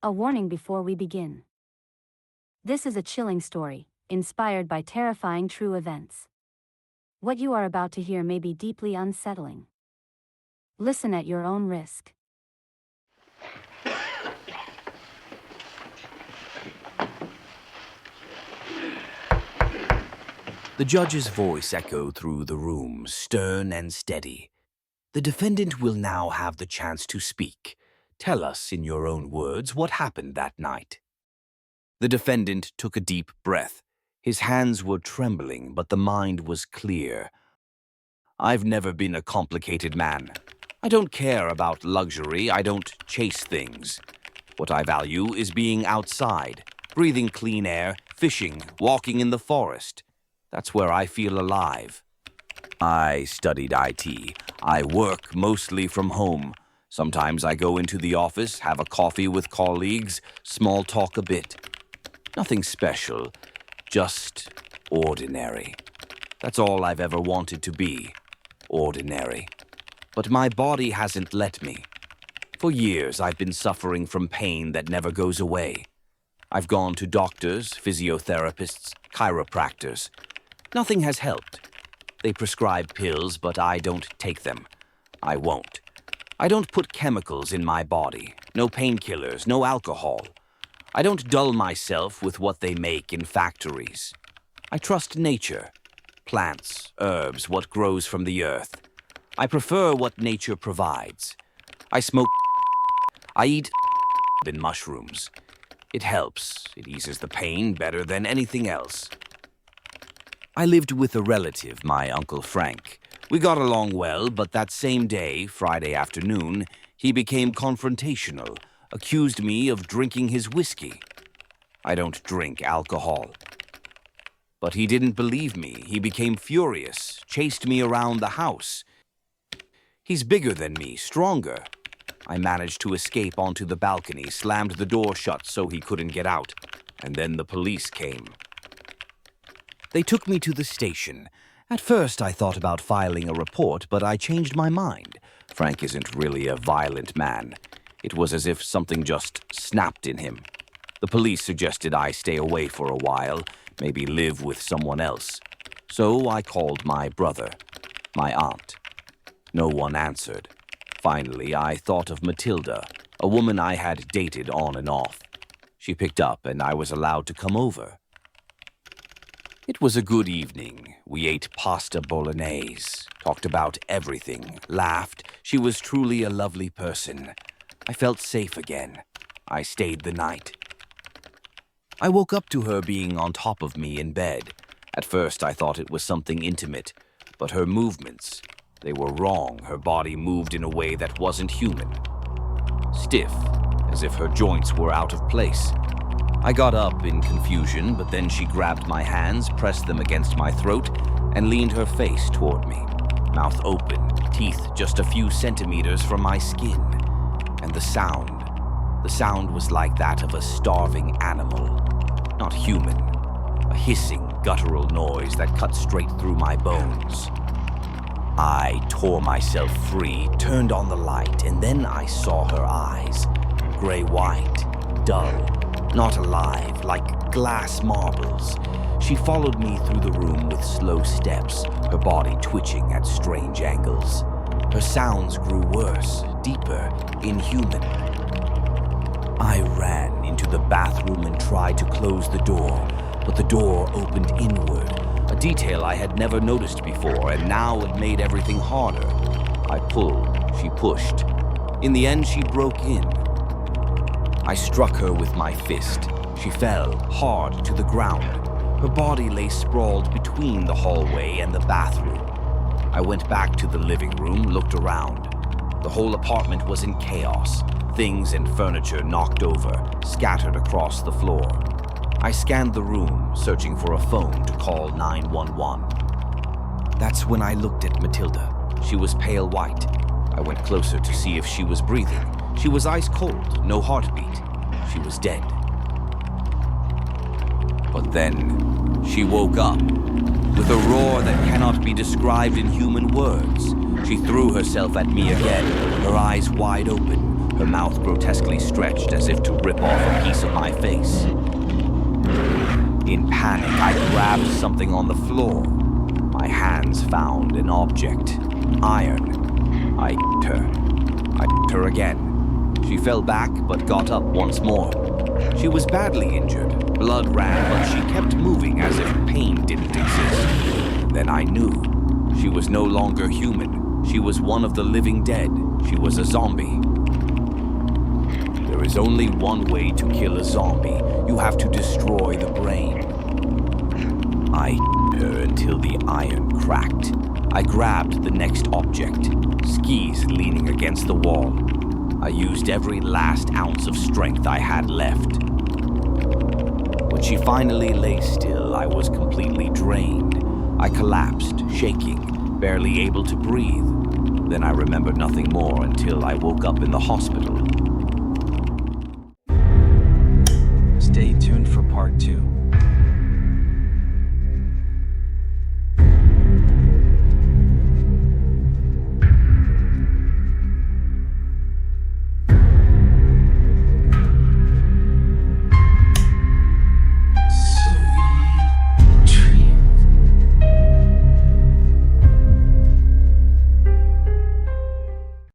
A warning before we begin. This is a chilling story, inspired by terrifying true events. What you are about to hear may be deeply unsettling. Listen at your own risk. The judge's voice echoed through the room, stern and steady. The defendant will now have the chance to speak. Tell us, in your own words, what happened that night. The defendant took a deep breath. His hands were trembling, but the mind was clear. I've never been a complicated man. I don't care about luxury. I don't chase things. What I value is being outside, breathing clean air, fishing, walking in the forest. That's where I feel alive. I studied IT. I work mostly from home. Sometimes I go into the office, have a coffee with colleagues, small talk a bit. Nothing special, just ordinary. That's all I've ever wanted to be, ordinary. But my body hasn't let me. For years I've been suffering from pain that never goes away. I've gone to doctors, physiotherapists, chiropractors. Nothing has helped. They prescribe pills, but I don't take them. I won't. I don't put chemicals in my body. No painkillers, no alcohol. I don't dull myself with what they make in factories. I trust nature. Plants, herbs, what grows from the earth. I prefer what nature provides. I smoke. I eat and mushrooms. It helps. It eases the pain better than anything else. I lived with a relative, my Uncle Frank. We got along well, but that same day, Friday afternoon, he became confrontational, accused me of drinking his whiskey. I don't drink alcohol. But he didn't believe me. He became furious, chased me around the house. He's bigger than me, stronger. I managed to escape onto the balcony, slammed the door shut so he couldn't get out, and then the police came. They took me to the station. At first, I thought about filing a report, but I changed my mind. Frank isn't really a violent man. It was as if something just snapped in him. The police suggested I stay away for a while, maybe live with someone else. So I called my brother, my aunt. No one answered. Finally, I thought of Matilda, a woman I had dated on and off. She picked up, and I was allowed to come over. It was a good evening. We ate pasta bolognese, talked about everything, laughed. She was truly a lovely person. I felt safe again. I stayed the night. I woke up to her being on top of me in bed. At first, I thought it was something intimate, but her movements, they were wrong. Her body moved in a way that wasn't human. Stiff, as if her joints were out of place. I got up in confusion, but then she grabbed my hands, pressed them against my throat, and leaned her face toward me. Mouth open, teeth just a few centimeters from my skin. And the sound was like that of a starving animal. Not human. A hissing, guttural noise that cut straight through my bones. I tore myself free, turned on the light, and then I saw her eyes. Gray-white, dull. Not alive, like glass marbles. She followed me through the room with slow steps, her body twitching at strange angles. Her sounds grew worse, deeper, inhuman. I ran into the bathroom and tried to close the door, but the door opened inward, a detail I had never noticed before, and now it made everything harder. I pulled, she pushed. In the end, she broke in. I struck her with my fist. She fell hard to the ground. Her body lay sprawled between the hallway and the bathroom. I went back to the living room, looked around. The whole apartment was in chaos. Things and furniture knocked over, scattered across the floor. I scanned the room, searching for a phone to call 911. That's when I looked at Matilda. She was pale white. I went closer to see if she was breathing. She was ice cold, no heartbeat. She was dead. But then, she woke up. With a roar that cannot be described in human words, she threw herself at me again, her eyes wide open, her mouth grotesquely stretched as if to rip off a piece of my face. In panic, I grabbed something on the floor. My hands found an object. Iron. I hit her. I hit her again. She fell back but got up once more. She was badly injured. Blood ran, but she kept moving as if pain didn't exist. Then I knew. She was no longer human. She was one of the living dead. She was a zombie. There is only one way to kill a zombie. You have to destroy the brain. I hit her until the iron cracked. I grabbed the next object, skis leaning against the wall. I used every last ounce of strength I had left. When she finally lay still, I was completely drained. I collapsed, shaking, barely able to breathe. Then I remembered nothing more until I woke up in the hospital